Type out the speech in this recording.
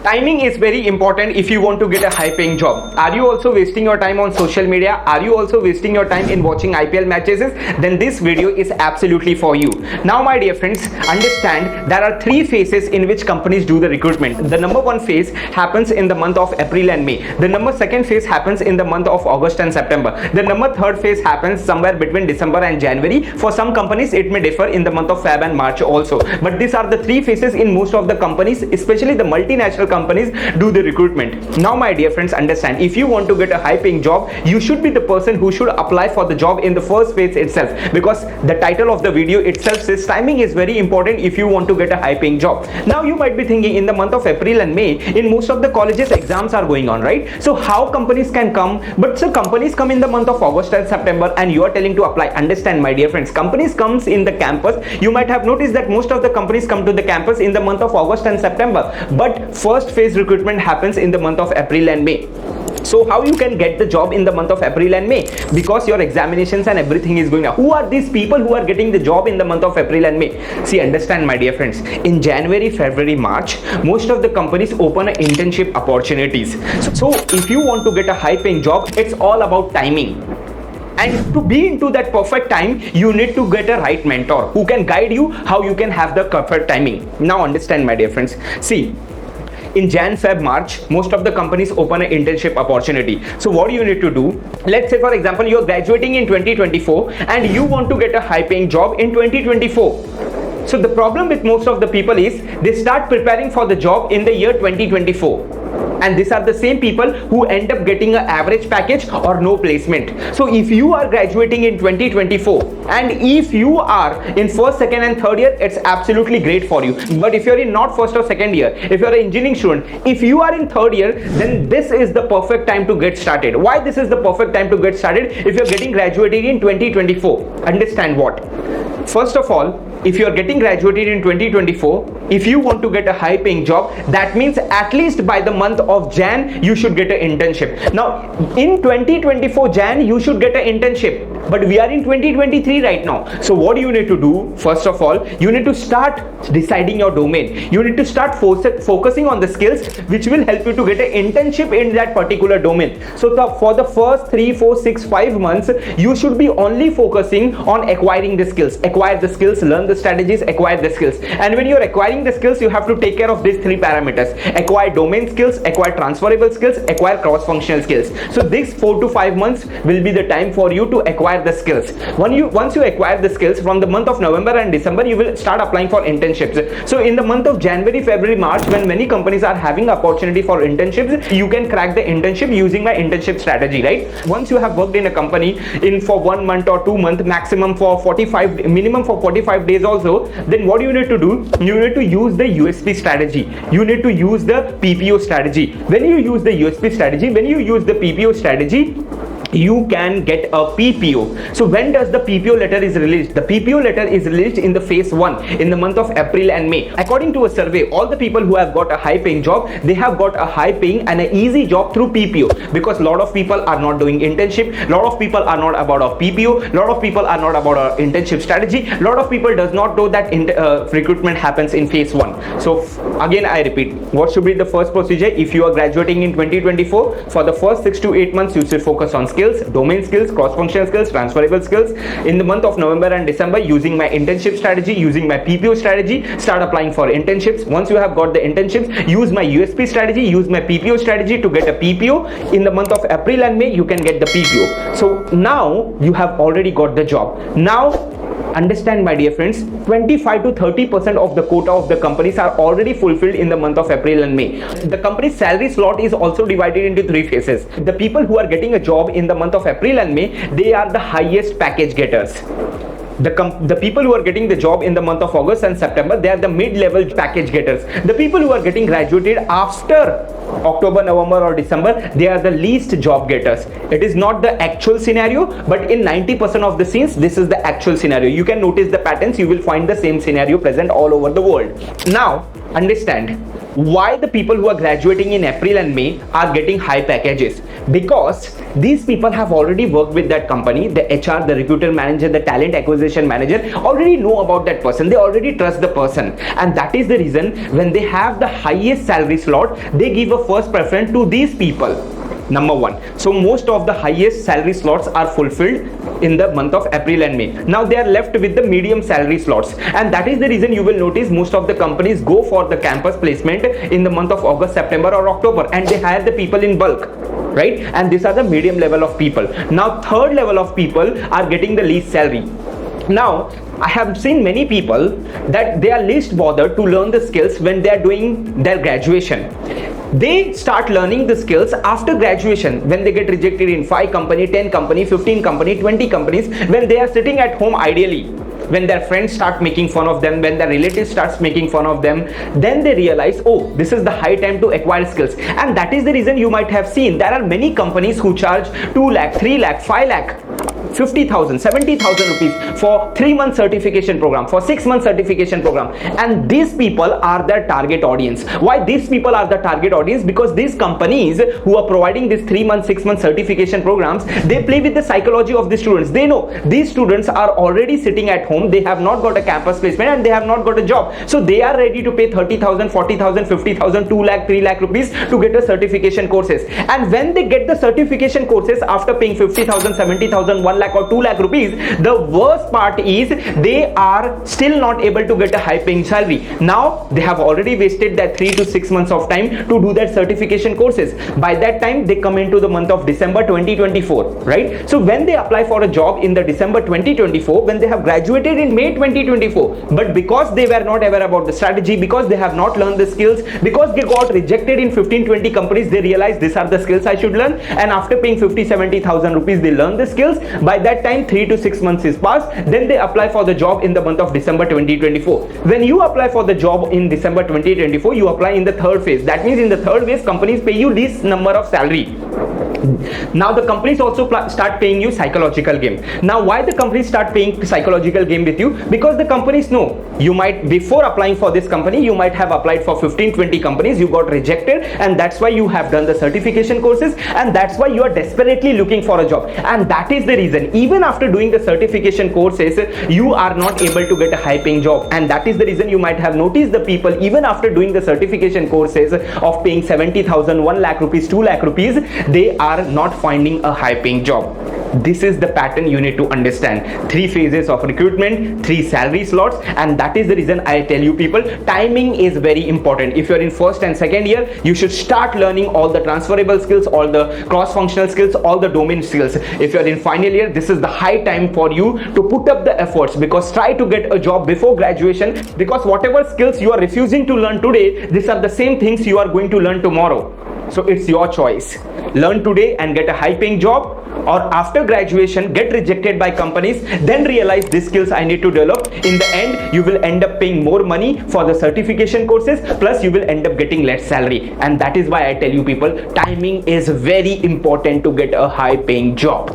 Timing is very important if you want to get a high paying job. Are you also wasting your time on social media? Are you also wasting your time in watching IPL matches? Then this video is absolutely for you. Now my dear friends, understand there are three phases in which companies do the recruitment. The number one phase happens in the month of April and May. The number second phase happens in the month of August and September. The number third phase happens somewhere between December and January. For some companies it may differ in the month of Feb and March also. But these are the three phases in most of the companies, especially the multinational companies do the recruitment. Now my dear friends, understand, if you want to get a high paying job, you should be the person who should apply for the job in the first phase itself, because the title of the video itself says timing is very important if you want to get a high paying job. Now you might be thinking, in the month of April and May, in most of the colleges exams are going on, right? So how companies can come? But so companies come in the month of August and September and you are telling to apply. Understand my dear friends, companies comes in the campus. You might have noticed that most of the companies come to the campus in the month of August and September, but first phase recruitment happens in the month of April and May. So how you can get the job in the month of April and May? Because your examinations and everything is going on. Who are these people who are getting the job in the month of April and May? See, understand my dear friends, in January, February, March, most of the companies open internship opportunities. So if you want to get a high paying job, it's all about timing. And to be into that perfect time, you need to get a right mentor who can guide you how you can have the perfect timing. Now understand my dear friends, see, in Jan, Feb, March, most of the companies open an internship opportunity. So what do you need to do? Let's say for example, you're graduating in 2024 and you want to get a high paying job in 2024. So the problem with most of the people is they start preparing for the job in the year 2024. And these are the same people who end up getting an average package or no placement. So if you are graduating in 2024 and if you are in first, second and third year, it's absolutely great for you. But if you're in not first or second year, if you're an engineering student, if you are in third year, then this is the perfect time to get started. Why this is the perfect time to get started? If you're getting graduated in 2024, understand what? First of all, if you are getting graduated in 2024, if you want to get a high paying job, that means at least by the month of Jan, you should get an internship. Now, in 2024 Jan, you should get an internship. But we are in 2023 right now. So what do you need to do? First of all, you need to start deciding your domain. You need to start focusing on the skills which will help you to get an internship in that particular domain. So for the first 3, 4, 6, 5 months, you should be only focusing on acquiring the skills. Acquire the skills, learn the strategies, acquire the skills. And when you're acquiring the skills, you have to take care of these three parameters: acquire domain skills, acquire transferable skills, acquire cross-functional skills. So these 4 to 5 months will be the time for you to acquire the skills. Once you acquire the skills, from the month of November and December, you will start applying for internships. So in the month of January, February, March, when many companies are having opportunity for internships, you can crack the internship using my internship strategy, right? Once you have worked in a company for 1 month or 2 months, maximum for 45 days also, then what you need to do? You need to use the USP strategy. You need to use the PPO strategy. When you use the USP strategy, when you use the PPO strategy, you can get a PPO. So when does the PPO letter is released? The PPO letter is released in the phase 1 in the month of April and May. According to a survey, all the people who have got a high paying job, they have got a high paying and an easy job through PPO, because a lot of people are not doing internship, a lot of people are not about a PPO, a lot of people are not about a internship strategy, a lot of people does not know that recruitment happens in phase 1. So again I repeat, what should be the first procedure? If you are graduating in 2024, for the first 6 to 8 months, you should focus on skills, domain skills, cross-functional skills, transferable skills. In the month of November and December, using my internship strategy, using my PPO strategy, start applying for internships. Once you have got the internships, use my USP strategy, use my PPO strategy to get a PPO. In the month of April and May, you can get the PPO. So now you have already got the job. Now understand my dear friends, 25 to 30% of the quota of the companies are already fulfilled in the month of April and May. The company's salary slot is also divided into 3 phases. The people who are getting a job in the month of April and May, they are the highest package getters. The people who are getting the job in the month of August and September, they are the mid-level package getters. The people who are getting graduated after October, November or December, they are the least job getters. It is not the actual scenario, but in 90% of the scenes, this is the actual scenario. You can notice the patterns, you will find the same scenario present all over the world. Now, understand why the people who are graduating in April and May are getting high packages. Because these people have already worked with that company. The HR, the recruiter manager, the talent acquisition manager already know about that person. They already trust the person, and that is the reason when they have the highest salary slot, they give a first preference to these people. Number one. So most of the highest salary slots are fulfilled in the month of April and May. Now they are left with the medium salary slots, and that is the reason you will notice most of the companies go for the campus placement in the month of August, September or October, and they hire the people in bulk, right? And these are the medium level of people. Now third level of people are getting the least salary. Now I have seen many people that they are least bothered to learn the skills when they are doing their graduation. They start learning the skills after graduation, when they get rejected in 5 company, 10 company, 15 company, 20 companies, when they are sitting at home ideally, when their friends start making fun of them, when their relatives starts making fun of them, then they realize, oh, this is the high time to acquire skills. And that is the reason you might have seen there are many companies who charge 2 lakh, 3 lakh, 5 lakh, 50,000, 70,000 rupees for 3-month certification program, for 6-month certification program, and these people are their target audience. Why these people are the target audience? Because these companies who are providing these 3-month, 6-month certification programs, they play with the psychology of the students. They know these students are already sitting at home, they have not got a campus placement and they have not got a job, so they are ready to pay 30,000, 40,000, 50,000, 2 lakh, 3 lakh rupees to get a certification courses. And when they get the certification courses after paying 50,000, 70,000, 1 lakh or 2 lakh rupees, the worst part is they are still not able to get a high paying salary. Now they have already wasted that 3 to 6 months of time to do that certification courses. By that time they come into the month of December 2024, right? So when they apply for a job in the December 2024, when they have graduated in May 2024, but because they were not aware about the strategy, because they have not learned the skills, because they got rejected in 15-20 companies, they realized these are the skills I should learn, and after paying 50,000-70,000 rupees they learn the skills. By that time 3 to 6 months is passed, then they apply for the job in the month of December 2024. When you apply for the job in December 2024, you apply in the third phase. That means in the third phase companies pay you this number of salary. Now the companies also start paying you psychological game. Now why the companies start paying psychological game with you? Because the companies know you might, before applying for this company, you might have applied for 15-20 companies, you got rejected, and that's why you have done the certification courses, and that's why you are desperately looking for a job. And that is the reason even after doing the certification courses you are not able to get a high paying job. And that is the reason you might have noticed the people even after doing the certification courses of paying 70,000, 1 lakh rupees, 2 lakh rupees, they are not finding a high paying job. This is the pattern you need to understand. 3 phases of recruitment, 3 salary slots, and that is the reason I tell you people, timing is very important. If you're in first and second year, you should start learning all the transferable skills, all the cross-functional skills, all the domain skills. If you're in final year, this is the high time for you to put up the efforts, because try to get a job before graduation, because whatever skills you are refusing to learn today, these are the same things you are going to learn tomorrow. So it's your choice. Learn today and get a high paying job, or after graduation get rejected by companies, then realize these skills I need to develop. In the end you will end up paying more money for the certification courses, plus you will end up getting less salary. And that is why I tell you people, timing is very important to get a high paying job.